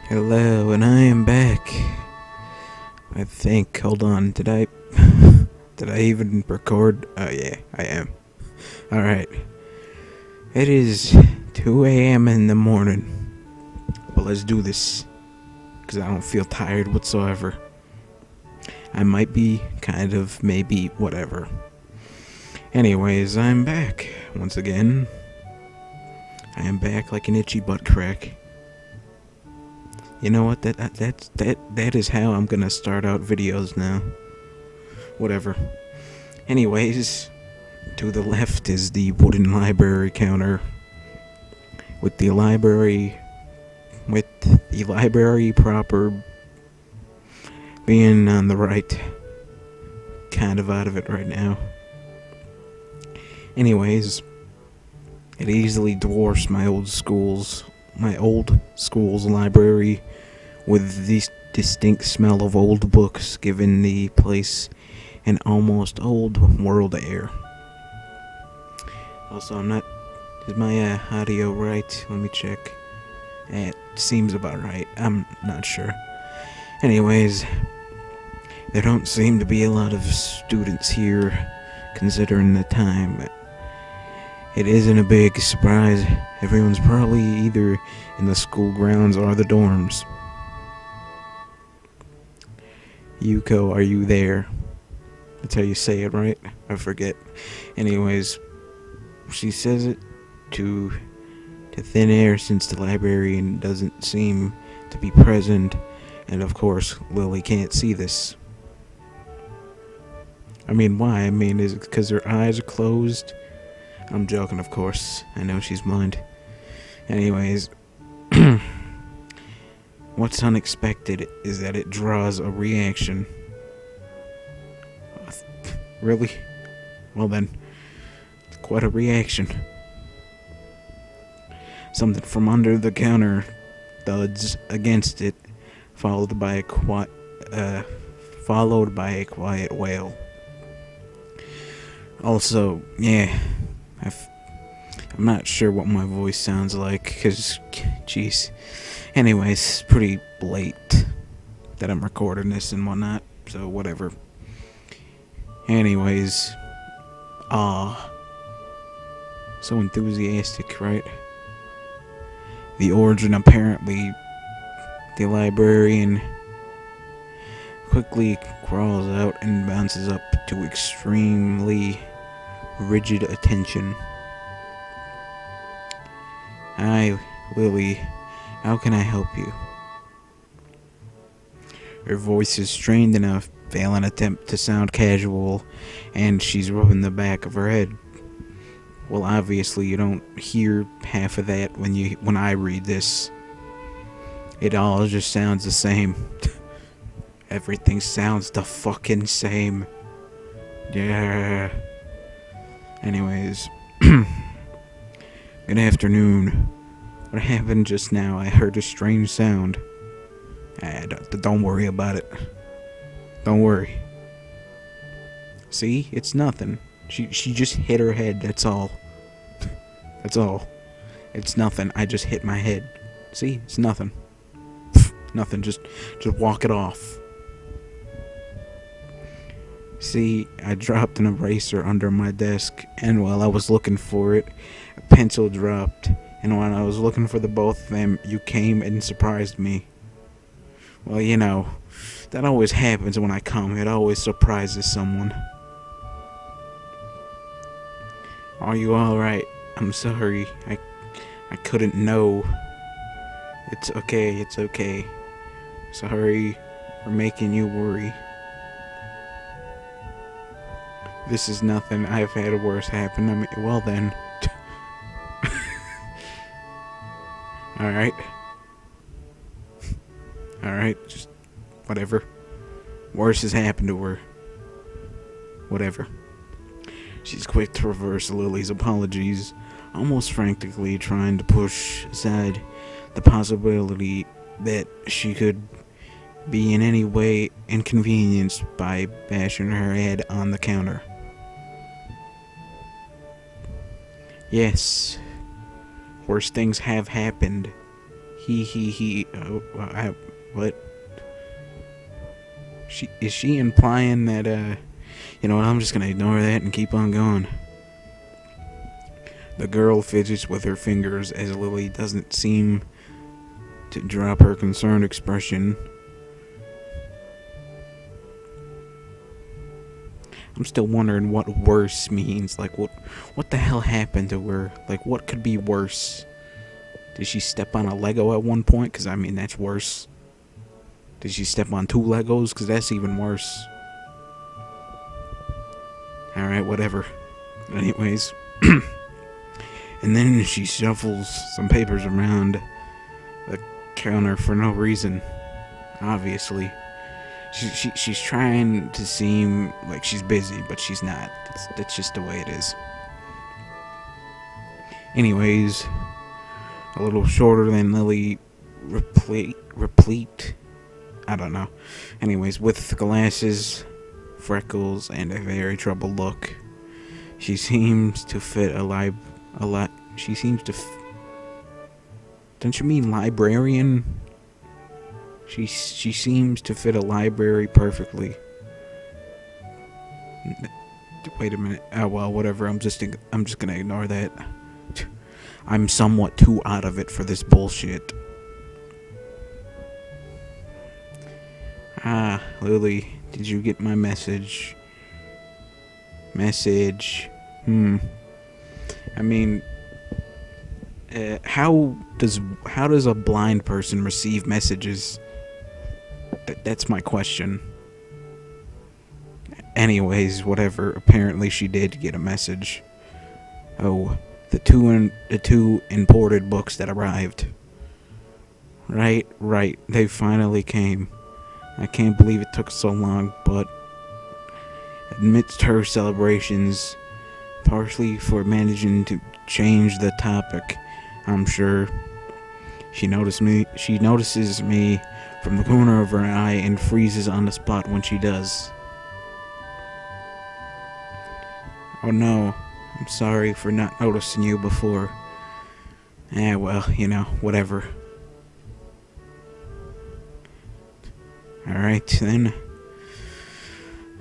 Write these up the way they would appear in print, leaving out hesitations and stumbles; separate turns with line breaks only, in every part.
Hello, and I am back. I think. Hold on. Did I? Did I even record? Oh yeah, I am. All right. It is 2 a.m. in the morning. But let's do this, because I don't feel tired whatsoever. I might be, kind of, maybe, whatever. Anyways, I'm back once again. I am back like an itchy butt crack. You know what? That is how I'm gonna start out videos now. Whatever. Anyways, to the left is the wooden library counter with the library proper being on the right. Kind of out of it right now. Anyways, it easily dwarfs my old school's library, with the distinct smell of old books, giving the place an almost old world air. Also, is my audio right? Let me check. It seems about right. I'm not sure. Anyways, there don't seem to be a lot of students here, considering the time. It isn't a big surprise. Everyone's probably either in the school grounds or the dorms. Yuko, are you there? That's how you say it, right? I forget. Anyways, she says it to thin air since the librarian doesn't seem to be present, and of course, Lily can't see this. I mean, why? I mean, is it because her eyes are closed? I'm joking, of course. I know she's blind. Anyways, what's unexpected is that it draws a reaction. Really? Well then, quite a reaction. Something from under the counter thuds against it, followed by a quiet wail. Also, yeah, I'm not sure what my voice sounds like, cause, jeez. Anyways, it's pretty late that I'm recording this and whatnot, so whatever. Anyways, so enthusiastic, right? The origin, apparently, the librarian quickly crawls out and bounces up to extremely rigid attention. Hi, Lily. How can I help you? Her voice is strained in a failing attempt to sound casual, and she's rubbing the back of her head. Well, obviously you don't hear half of that when I read this. It all just sounds the same. Everything sounds the fucking same. Yeah. Anyways, good afternoon. What happened just now? I heard a strange sound. Don't worry about it. Don't worry. See? It's nothing. She just hit her head, that's all. That's all. It's nothing. I just hit my head. See? It's nothing. Nothing. Just walk it off. See, I dropped an eraser under my desk, and while I was looking for it, a pencil dropped, and when I was looking for the both of them, you came and surprised me. Well, you know, that always happens when I come. It always surprises someone. Are you alright? I'm sorry. I couldn't know. It's okay. Sorry for making you worry. This is nothing. I've had worse happen. I mean, well then. Alright. Alright, just whatever. Worse has happened to her. Whatever. She's quick to reverse Lily's apologies, almost frantically trying to push aside the possibility that she could be in any way inconvenienced by bashing her head on the counter. Yes, worse things have happened He. What? Is she implying that, you know what, I'm just gonna ignore that and keep on going. The girl fidgets with her fingers as Lily doesn't seem to drop her concerned expression. I'm still wondering what worse means. Like, what the hell happened to her? Like, what could be worse? Did she step on a Lego at one point? Because, I mean, that's worse. Did she step on 2 Legos? Because that's even worse. Alright, whatever. Anyways. And then she shuffles some papers around the counter for no reason. Obviously. She's trying to seem like she's busy, but she's not. That's just the way it is. Anyways, a little shorter than Lily, replete. I don't know. Anyways, with glasses, freckles, and a very troubled look, she seems to fit a lot. She seems to. Don't you mean librarian? She seems to fit a library perfectly. Wait a minute. Oh well, whatever. I'm just gonna ignore that. I'm somewhat too out of it for this bullshit. Ah, Lily, did you get my message? Message. I mean, how does a blind person receive messages? That's my question. Anyways, whatever. Apparently, she did get a message. Oh, the two imported books that arrived. Right. They finally came. I can't believe it took so long, but amidst her celebrations, partially for managing to change the topic, I'm sure, she notices me from the corner of her eye and freezes on the spot when she does. Oh no, I'm sorry for not noticing you before. Well, whatever. Alright then.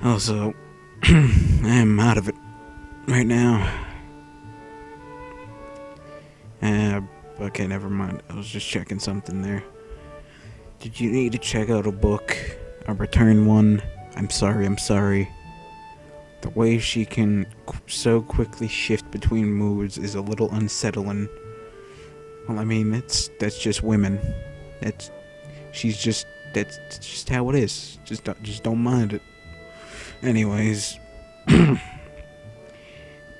Also, I'm out of it right now. Okay, never mind. I was just checking something there. Did you need to check out a book? Or return one? I'm sorry. The way she can so quickly shift between moods is a little unsettling. Well, I mean, that's just women. That's just how it is. Just don't mind it. Anyways, like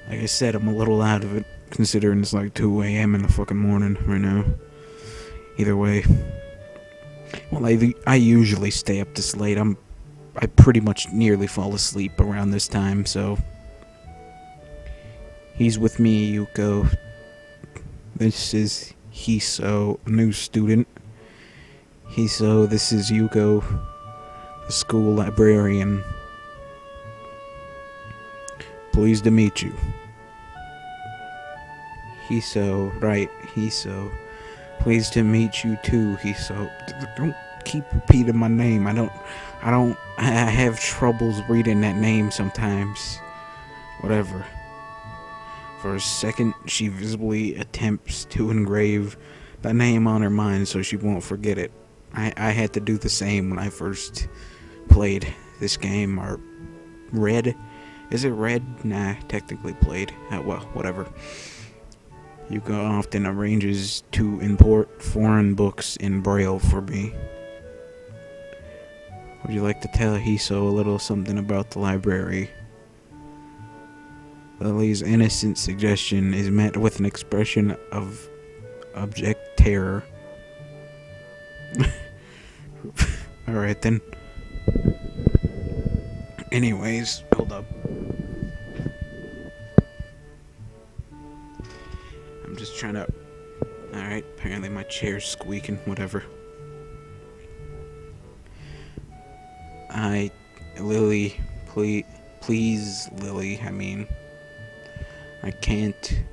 I said, I'm a little out of it, considering it's like 2 a.m. in the fucking morning right now. Either way. Well, I usually stay up this late. I pretty much nearly fall asleep around this time, so. He's with me, Yuko. This is Hiso, new student. Hiso, this is Yuko, the school librarian. Pleased to meet you. Hiso, right, Hiso. Pleased to meet you too, Hiso. Don't keep repeating my name. I have troubles reading that name sometimes. Whatever. For a second, she visibly attempts to engrave the name on her mind so she won't forget it. I had to do the same when I first played this game, or read. Is it read? Nah, technically played. Well, whatever. Yuka often arranges to import foreign books in Braille for me. Would you like to tell Hiso a little something about the library? Lily's innocent suggestion is met with an expression of abject terror. Alright then. Anyways, hold up. I'm just trying to... Alright, apparently my chair's squeaking, whatever. Lily, please, Lily, I can't...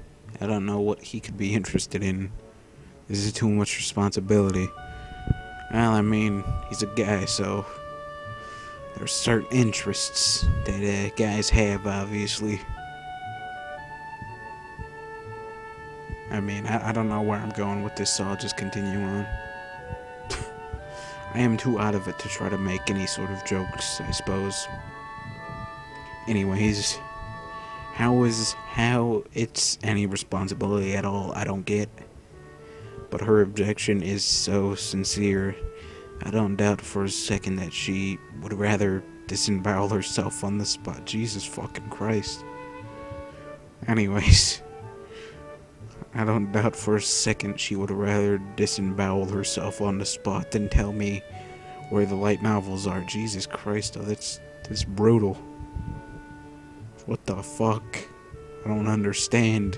I don't know what he could be interested in. This is too much responsibility. Well, I mean, he's a guy, so there's certain interests that guys have, obviously. I mean, I don't know where I'm going with this, so I'll just continue on. I am too out of it to try to make any sort of jokes, I suppose. Anyways, how it's any responsibility at all, I don't get. But her objection is so sincere, I don't doubt for a second that she would rather disembowel herself on the spot. Jesus fucking Christ. Anyways, I don't doubt for a second she would rather disembowel herself on the spot than tell me where the light novels are. Jesus Christ, that's brutal. What the fuck? I don't understand.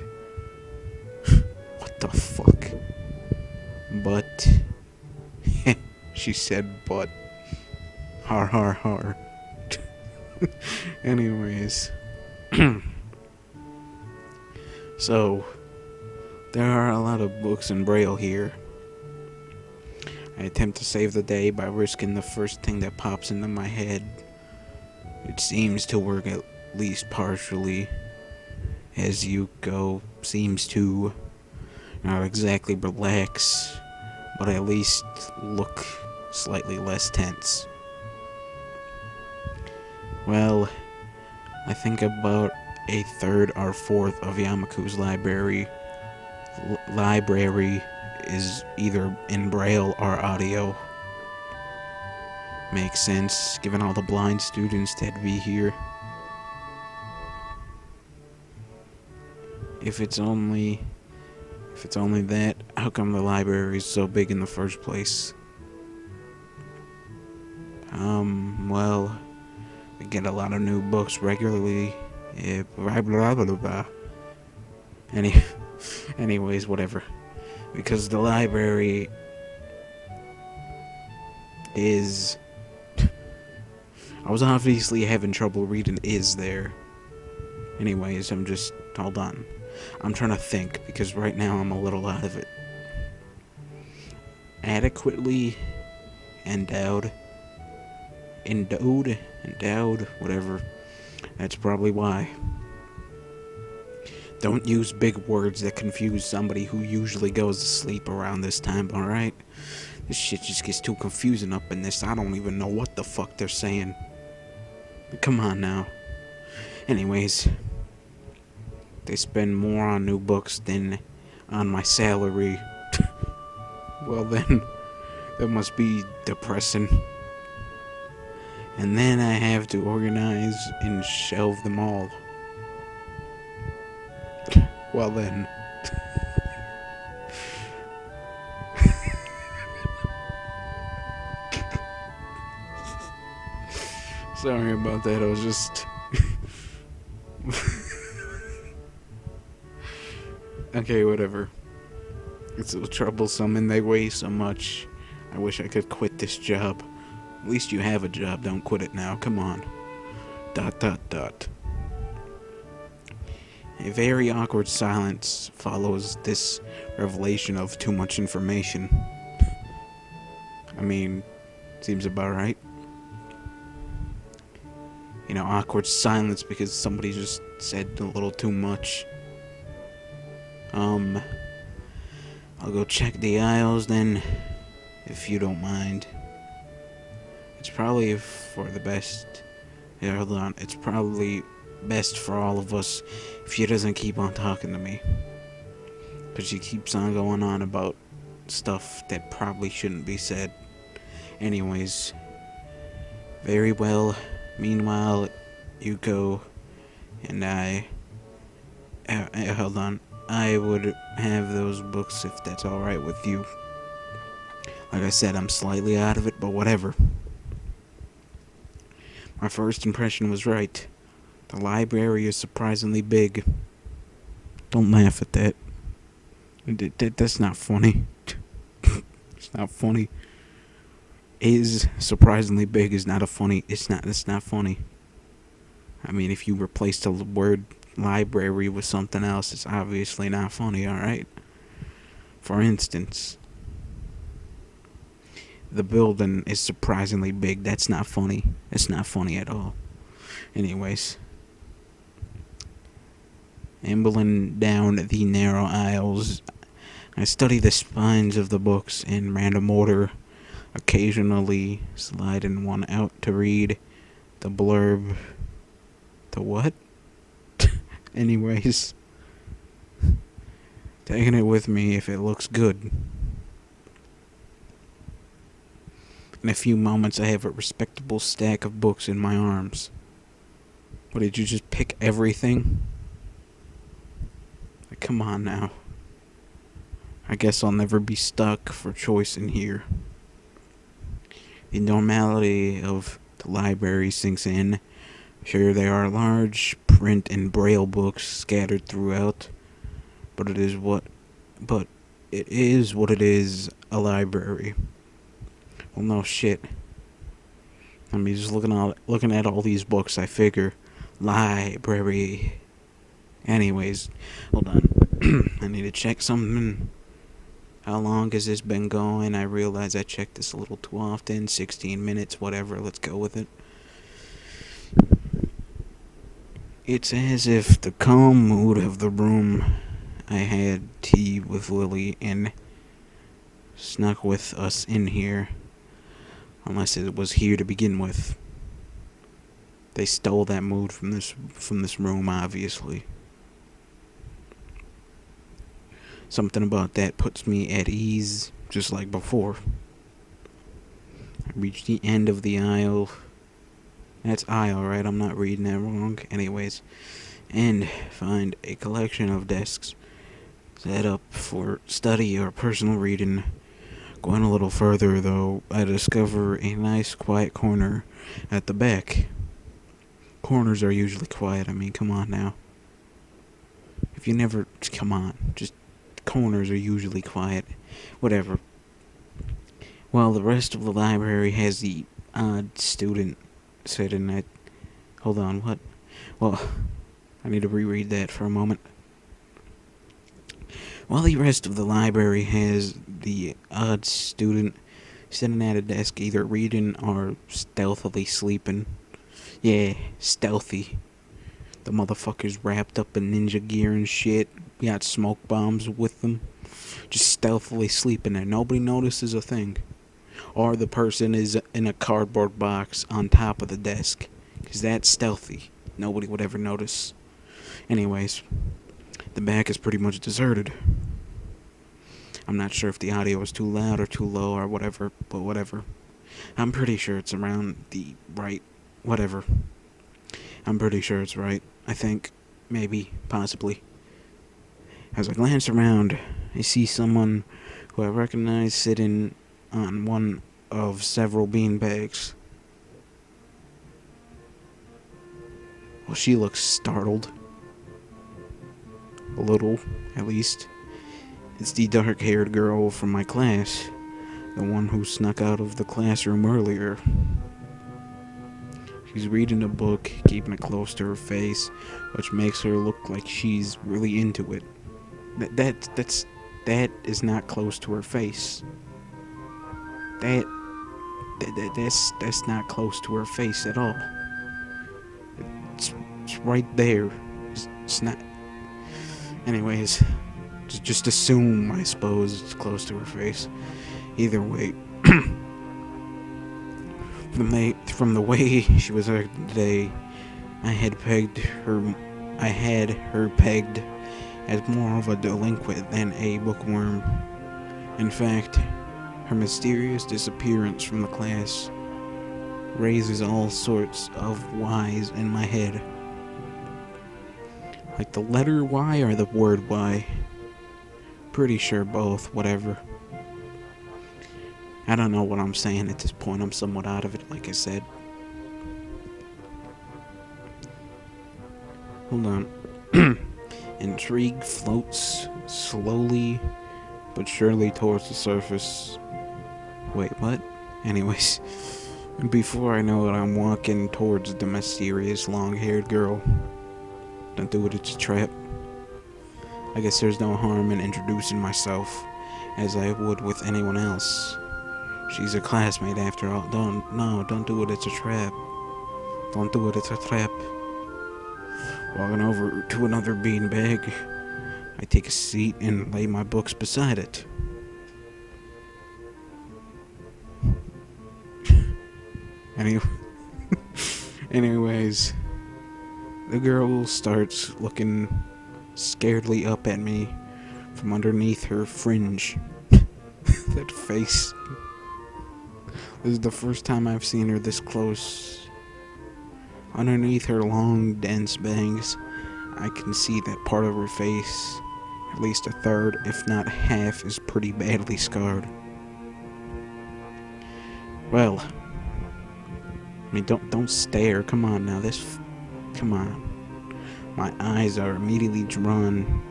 What the fuck? But she said but. Har har har. Anyways. So, there are a lot of books in Braille here. I attempt to save the day by risking the first thing that pops into my head. It seems to work at least partially, as Yuko seems to not exactly relax, but at least look slightly less tense. Well, I think about a third or fourth of Yamaku's library is either in Braille or audio. Makes sense, given all the blind students that be here. If it's only that, how come the library is so big in the first place? Well, we get a lot of new books regularly. Anyways, whatever. Because the library is... I was obviously having trouble reading is there. Anyways, hold on. I'm trying to think, because right now I'm a little out of it. Adequately endowed, whatever. That's probably why. Don't use big words that confuse somebody who usually goes to sleep around this time, alright? This shit just gets too confusing up in this. I don't even know what the fuck they're saying. Come on now. Anyways, they spend more on new books than on my salary. Well then, that must be depressing. And then I have to organize and shelve them all. Well then. Sorry about that, I was just... Okay, whatever. It's so troublesome and they weigh so much. I wish I could quit this job. At least you have a job, don't quit it now, come on. ... A very awkward silence follows this revelation of too much information. I mean, seems about right. You know, awkward silence because somebody just said a little too much. I'll go check the aisles then, if you don't mind. It's probably for the best. Yeah, hold on. It's probably best for all of us if she doesn't keep on talking to me. Because she keeps on going on about stuff that probably shouldn't be said. Anyways. Very well. Meanwhile, Yuko and I... hold on. I would have those books if that's alright with you. Like I said, I'm slightly out of it, but whatever. My first impression was right. The library is surprisingly big. Don't laugh at that. That's not funny. It's not funny. Is surprisingly big is not a funny. It's not funny. I mean, if you replace the word library with something else, it's obviously not funny, alright? For instance, the building is surprisingly big. That's not funny. It's not funny at all. Anyways, ambling down the narrow aisles, I study the spines of the books in random order, occasionally sliding one out to read the blurb. The what? Anyways, taking it with me if it looks good. In a few moments, I have a respectable stack of books in my arms. What, did you just pick everything? Like, come on now. I guess I'll never be stuck for choice in here. The normality of the library sinks in. Sure, there are large print and braille books scattered throughout, but it is what it is, a library. Well, no shit. I mean, just looking at all these books, I figure, library. Anyways, hold on. I need to check something. How long has this been going? I realize I check this a little too often. 16 minutes, whatever, let's go with it. It's as if the calm mood of the room I had tea with Lily and snuck with us in here. Unless it was here to begin with. They stole that mood from this room, obviously. Something about that puts me at ease, just like before. I reach the end of the aisle. That's aisle, right? I'm not reading that wrong. Anyways. And find a collection of desks set up for study or personal reading. Going a little further, though, I discover a nice quiet corner at the back. Corners are usually quiet. I mean, come on now. If you never... Come on. Just... Corners are usually quiet. Whatever. While the rest of the library has the odd student sitting at... Hold on, what? Well, I need to reread that for a moment. While the rest of the library has the odd student sitting at a desk either reading or stealthily sleeping. Yeah, stealthy. The motherfuckers wrapped up in ninja gear and shit. Got smoke bombs with them. Just stealthily sleeping there. Nobody notices a thing. Or the person is in a cardboard box on top of the desk. Because that's stealthy. Nobody would ever notice. Anyways, the back is pretty much deserted. I'm not sure if the audio is too loud or too low or whatever, but whatever. I'm pretty sure it's around the right, whatever. I'm pretty sure it's right. I think, maybe, possibly. As I glance around, I see someone who I recognize sitting on one of several beanbags. Well, she looks startled. A little, at least. It's the dark-haired girl from my class. The one who snuck out of the classroom earlier. She's reading a book, keeping it close to her face, which makes her look like she's really into it. That is not close to her face. That's not close to her face at all. It's right there. It's not. Anyways, just assume, I suppose, it's close to her face. Either way, from the way she was acting today, I had her pegged as more of a delinquent than a bookworm. In fact, her mysterious disappearance from the class raises all sorts of whys in my head. Like the letter Y or the word Y? Pretty sure both, whatever. I don't know what I'm saying at this point. I'm somewhat out of it, like I said. Hold on. Intrigue floats slowly but surely towards the surface. Wait, what? Anyways, before I know it, I'm walking towards the mysterious long-haired girl. Don't do it, it's a trap. I guess there's no harm in introducing myself. as I would with anyone else. She's a classmate after all. Don't do it, it's a trap. Don't do it, it's a trap. Walking over to another beanbag, I take a seat and lay my books beside it. Anyways, the girl starts looking scaredly up at me from underneath her fringe. That face. This is the first time I've seen her this close. Underneath her long, dense bangs, I can see that part of her face, at least a third, if not half, is pretty badly scarred. Well, I mean, don't stare. Come on now, come on. My eyes are immediately drawn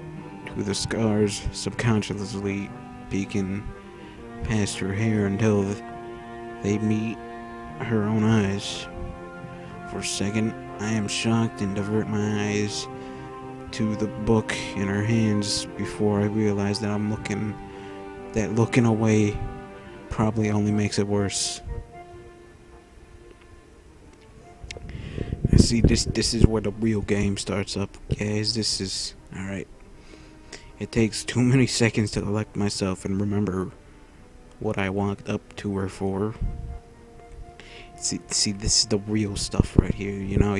to the scars, subconsciously peeking past her hair until they meet her own eyes. For a second, I am shocked and divert my eyes to the book in her hands before I realize that looking away probably only makes it worse. See, this is where the real game starts up, guys. This is alright. It takes too many seconds to collect myself and remember what I walked up to her for. See, this is the real stuff right here. You know,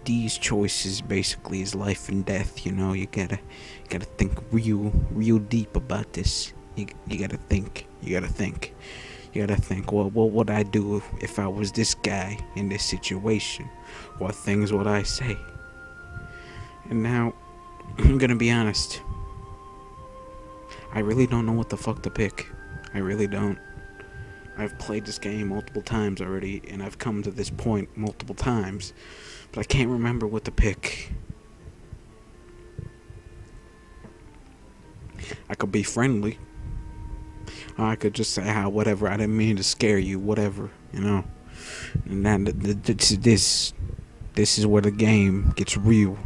these choices basically is life and death. You know, you gotta think real deep about this. You gotta think. Well, what would I do if I was this guy in this situation? What things would I say? And now, I'm gonna be honest. I really don't know what the fuck to pick. I really don't. I've played this game multiple times already, and I've come to this point multiple times, but I can't remember what to pick. I could be friendly. Or I could just say, whatever, I didn't mean to scare you, whatever, you know. And then this is where the game gets real.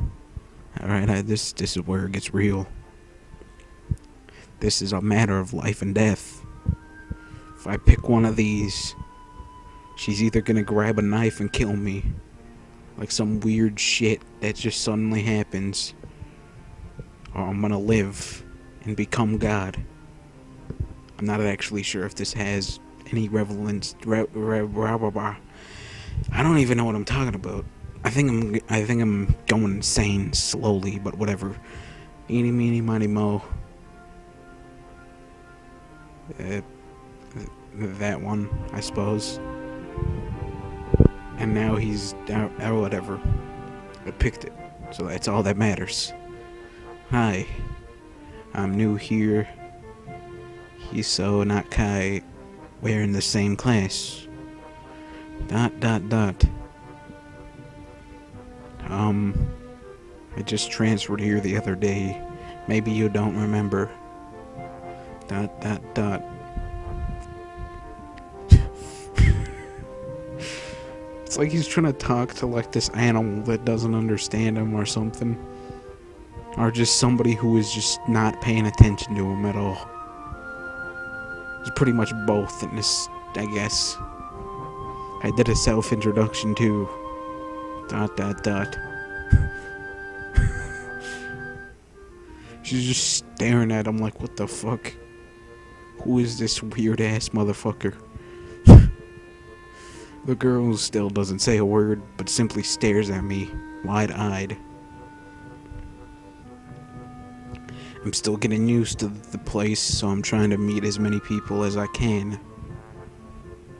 Alright, this is where it gets real. This is a matter of life and death. If I pick one of these, she's either gonna grab a knife and kill me, like some weird shit that just suddenly happens, or I'm gonna live and become God. I'm not actually sure if this has any relevance. I don't even know what I'm talking about. I think I'm going insane slowly, but whatever. Eeny, meeny, miny, mo. That one, I suppose. And now he's whatever. I picked it, so that's all that matters. Hi, I'm new here. Hiso, not Kai. We're in the same class. ... I just transferred here the other day. Maybe you don't remember. ... It's like he's trying to talk to like this animal that doesn't understand him or something. Or just somebody who is just not paying attention to him at all. It's pretty much both in this, I guess. I did a self-introduction too. ... She's just staring at him like, what the fuck? Who is this weird-ass motherfucker? The girl still doesn't say a word, but simply stares at me, wide-eyed. I'm still getting used to the place, so I'm trying to meet as many people as I can.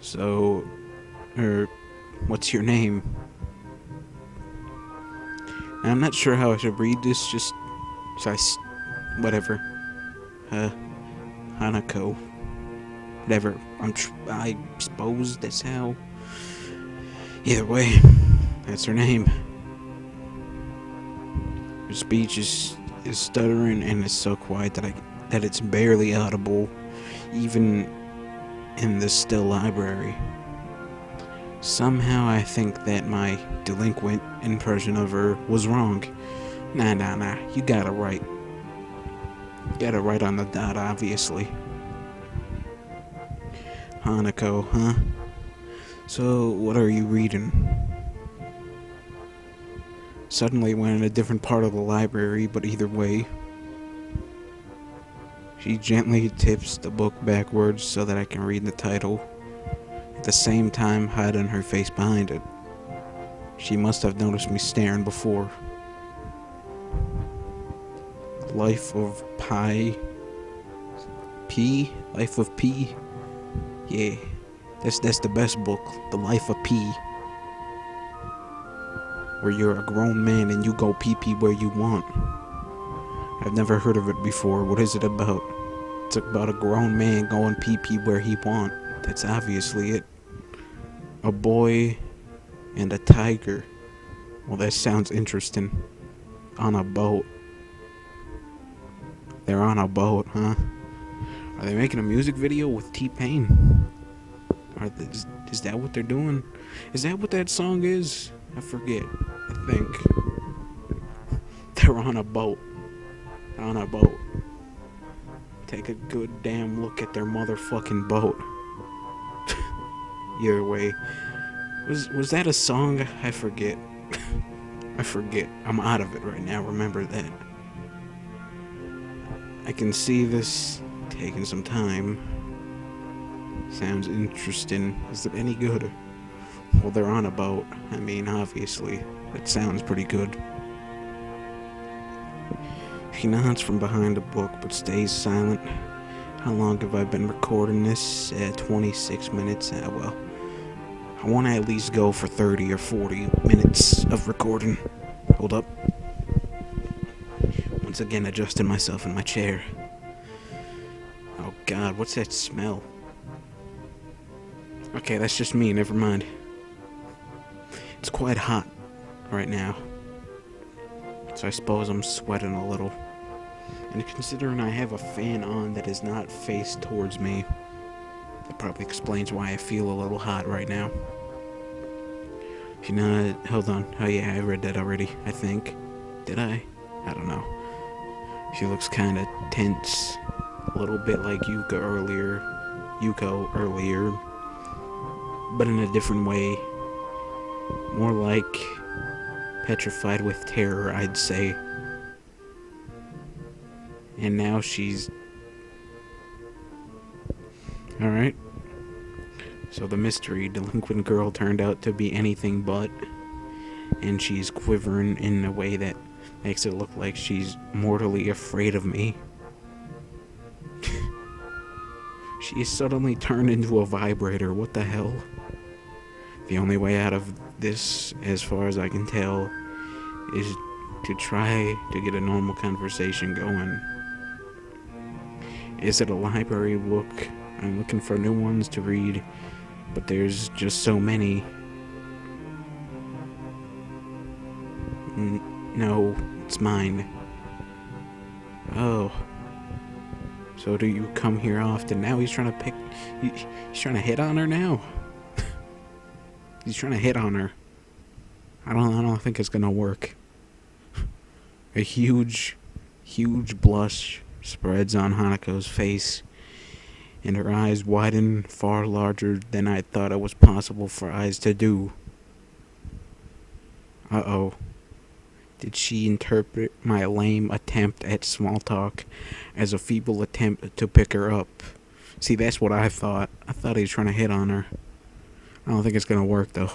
So, what's your name? Now, I'm not sure how I should read this, just, whatever. Hanako. Whatever. I suppose that's how. Either way, that's her name. Her speech is stuttering and is so quiet that it's barely audible, even in the still library. Somehow I think that my delinquent impression of her was wrong. Nah, you got it right. Got it right on the dot, obviously. Hanako, huh? So, what are you reading? Suddenly went in a different part of the library, but either way. She gently tips the book backwards so that I can read the title, at the same time hiding her face behind it. She must have noticed me staring before. Life of Pi? P? Life of P? Yeah, that's the best book, The Life of P. Where you're a grown man and you go pee-pee where you want. I've never heard of it before. What is it about? It's about a grown man going pee-pee where he want. That's obviously it. A boy and a tiger. Well, that sounds interesting. On a boat. They're on a boat, huh? Are they making a music video with T-Pain? Is that what they're doing? Is that what that song is? I forget. I think. They're on a boat. On a boat. Take a good damn look at their motherfucking boat. Either way. Was that a song? I forget. I forget. I'm out of it right now. Remember that. I can see this taking some time. Sounds interesting. Is it any good? Well, they're on a boat. I mean, obviously. That sounds pretty good. She nods from behind the book, but stays silent. How long have I been recording this? 26 minutes. Well, I want to at least go for 30 or 40 minutes of recording. Hold up. Once again, adjusting myself in my chair. Oh God, what's that smell? Okay, that's just me, never mind. It's quite hot right now, so I suppose I'm sweating a little. And considering I have a fan on that is not faced towards me, that probably explains why I feel a little hot right now. Hold on. Oh yeah, I read that already, I think. Did I? I don't know. She looks kinda tense. A little bit like Yuko earlier. But in a different way. More like petrified with terror, I'd say. And now she's... Alright. So the mystery delinquent girl turned out to be anything but. And she's quivering in a way that makes it look like she's mortally afraid of me. She is suddenly turned into a vibrator. What the hell? The only way out of this, as far as I can tell, is to try to get a normal conversation going. Is it a library book? I'm looking for new ones to read, but there's just so many. No, it's mine. Oh. So do you come here often? Now he's trying to he's trying to hit on her now. He's trying to hit on her. I don't think it's gonna work. A huge blush spreads on Hanako's face, and her eyes widen far larger than I thought it was possible for eyes to do. Uh-oh. Did she interpret my lame attempt at small talk as a feeble attempt to pick her up? See, that's what I thought. I thought he was trying to hit on her. I don't think it's gonna work, though.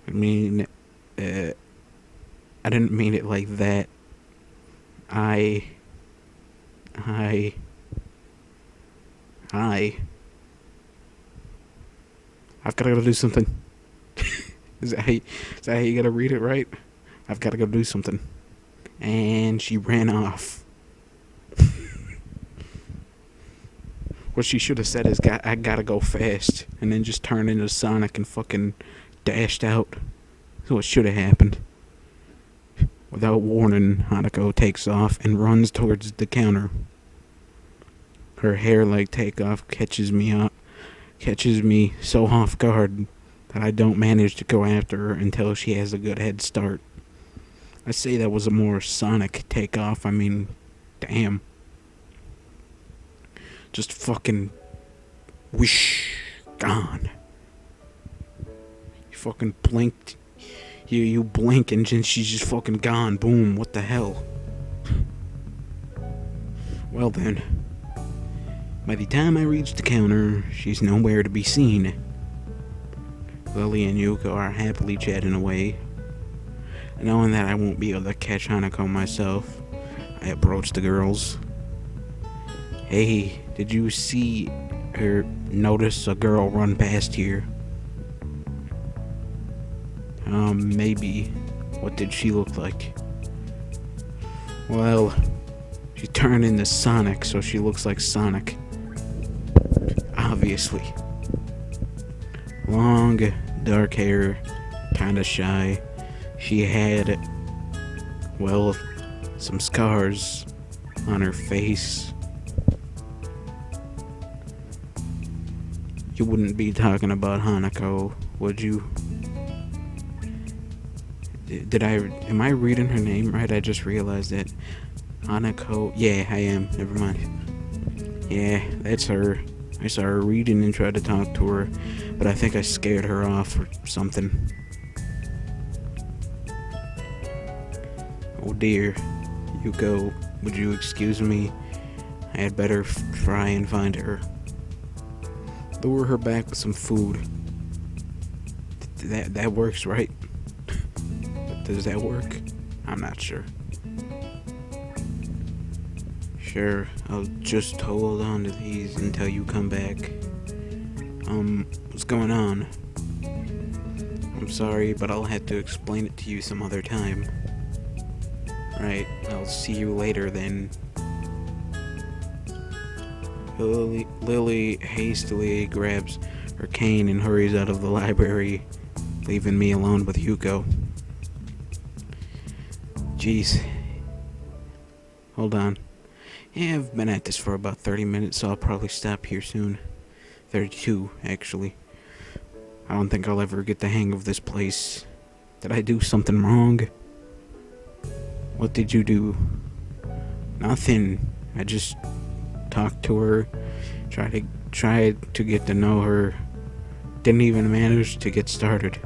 I mean, I didn't mean it like that. I've gotta go do something. Is that how you gotta read it, right? I've gotta go do something. And she ran off. What she should have said is, I gotta go fast. And then just turned into Sonic and fucking dashed out. That's what should have happened. Without warning, Hanako takes off and runs towards the counter. Her hair like takeoff catches me so off guard that I don't manage to go after her until she has a good head start. I say that was a more Sonic takeoff. I mean, Damn. Just fucking whoosh, gone. You fucking blinked. You blink and then she's just fucking gone. Boom, what the hell? Well then. By the time I reach the counter, she's nowhere to be seen. Lily and Yuko are happily chatting away. Knowing that I won't be able to catch Hanako myself, I approach the girls. Hey, did you see or notice a girl run past here? Maybe. What did she look like? Well, she turned into Sonic, so she looks like Sonic. Obviously. Long, dark hair, kinda shy. She had, well, some scars on her face. You wouldn't be talking about Hanako, would you? Am I reading her name right? I just realized that. Hanako, yeah, I am, never mind. Yeah, that's her. I saw her reading and tried to talk to her, but I think I scared her off or something. Oh dear. Yuko, would you excuse me? I had better try and find her. Lure her back with some food. That works, right? Does that work? I'm not sure. Sure, I'll just hold on to these until you come back. What's going on? I'm sorry, but I'll have to explain it to you some other time. Right, I'll see you later then. Lily hastily grabs her cane and hurries out of the library, leaving me alone with Yuko. Jeez. Hold on. Yeah, I've been at this for about 30 minutes, so I'll probably stop here soon. 32, actually. I don't think I'll ever get the hang of this place. Did I do something wrong? What did you do? Nothing. I just talked to her, tried to get to know her. Didn't even manage to get started.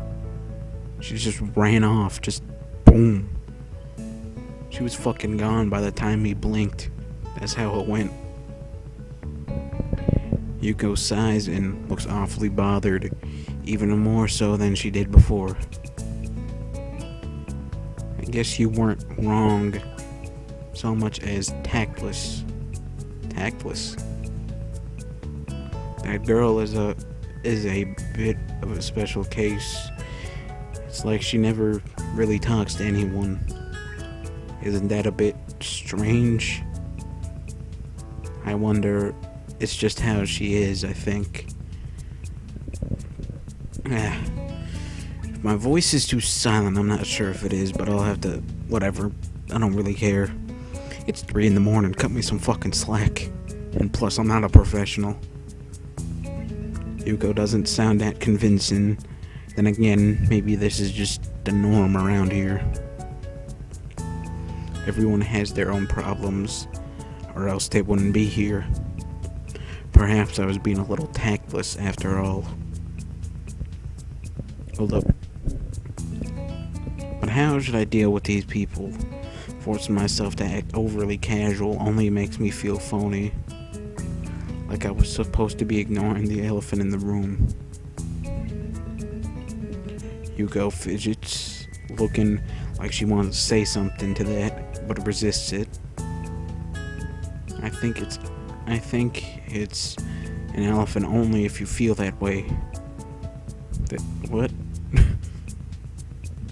She just ran off, just boom. She was fucking gone by the time he blinked. That's how it went. Yuko sighs and looks awfully bothered, even more so than she did before. I guess you weren't wrong so much as tactless. Tactless. That girl is a bit of a special case. It's like she never really talks to anyone. Isn't that a bit strange? I wonder, it's just how she is, I think. If my voice is too silent, I'm not sure if it is, but I'll have to, whatever. I don't really care. It's 3 in the morning, cut me some fucking slack. And plus, I'm not a professional. Yuko doesn't sound that convincing. Then again, maybe this is just the norm around here. Everyone has their own problems, or else they wouldn't be here. Perhaps I was being a little tactless after all. Hold up. But how should I deal with these people? Forcing myself to act overly casual only makes me feel phony. Like I was supposed to be ignoring the elephant in the room. Yuko fidgets, looking like she wants to say something to that, but resists it. I think it's an elephant only if you feel that way. What?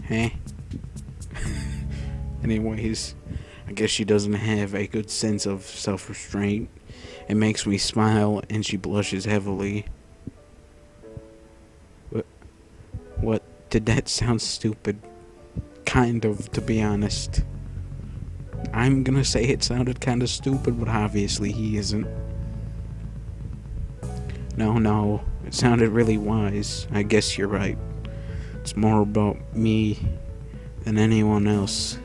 Huh? Anyways, I guess she doesn't have a good sense of self-restraint. It makes me smile, and she blushes heavily. What? Did that sound stupid? Kind of, to be honest. I'm gonna say it sounded kinda stupid, but obviously he isn't. No, it sounded really wise. I guess you're right. It's more about me than anyone else.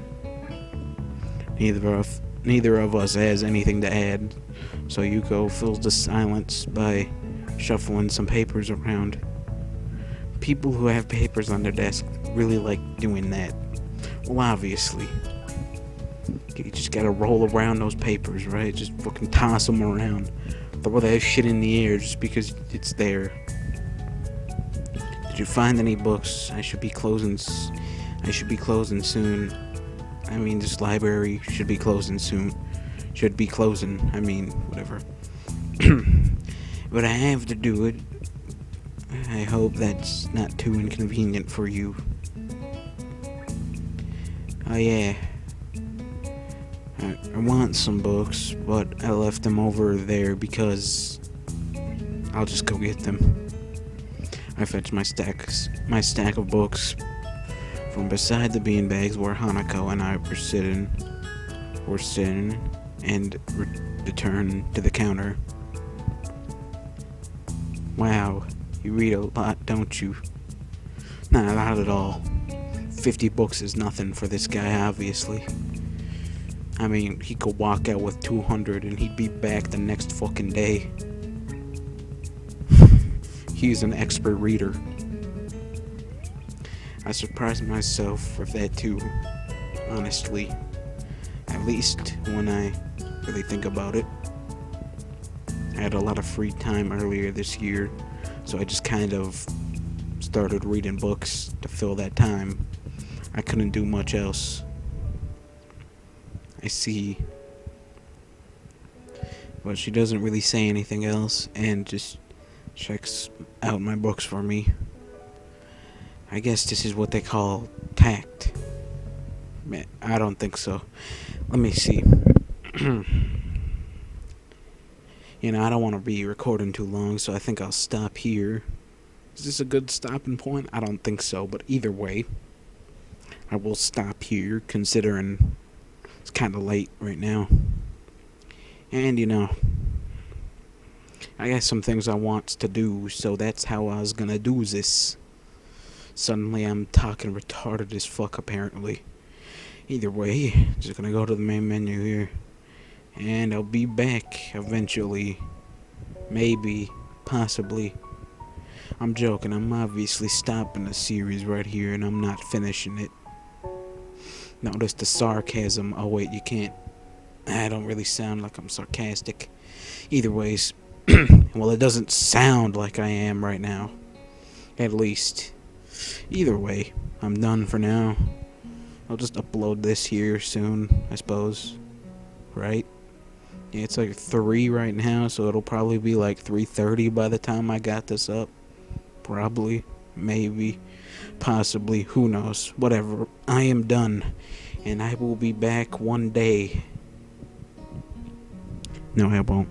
neither of us has anything to add, so Yuko fills the silence by shuffling some papers around. People who have papers on their desk really like doing that. Well, obviously. You just gotta roll around those papers, right? Just fucking toss them around. Throw that shit in the air just because it's there. Did you find any books? I should be closing soon. I mean, this library should be closing soon. Whatever. But I have to do it. I hope that's not too inconvenient for you. Oh yeah. I want some books, but I left them over there because I'll just go get them. I fetched my stack of books from beside the beanbags where Hanako and I were sitting, and returned to the counter. Wow, you read a lot, don't you? Nah, not at all. 50 books is nothing for this guy, obviously. I mean, he could walk out with 200 and he'd be back the next fucking day. He's an expert reader. I surprised myself with that too, honestly. At least when I really think about it. I had a lot of free time earlier this year, so I just kind of started reading books to fill that time. I couldn't do much else. I see. But she doesn't really say anything else and just checks out my books for me. I guess this is what they call tact. Man, I don't think so. Let me see. I don't want to be recording too long, so I think I'll stop here. Is this a good stopping point? I don't think so, but either way, I will stop here, considering it's kind of late right now. And, I got some things I want to do, so that's how I was gonna do this. Suddenly I'm talking retarded as fuck, apparently. Either way, just gonna go to the main menu here. And I'll be back eventually. Maybe. Possibly. I'm joking. I'm obviously stopping the series right here and I'm not finishing it. Notice the sarcasm. Oh wait, you can't. I don't really sound like I'm sarcastic. Either ways. Well, it doesn't sound like I am right now. At least. Either way, I'm done for now. I'll just upload this here soon, I suppose. Right? Yeah, it's like 3 right now, so it'll probably be like 3:30 by the time I got this up. Probably. Maybe. Possibly. Who knows? Whatever. I am done. And I will be back one day. No, I won't.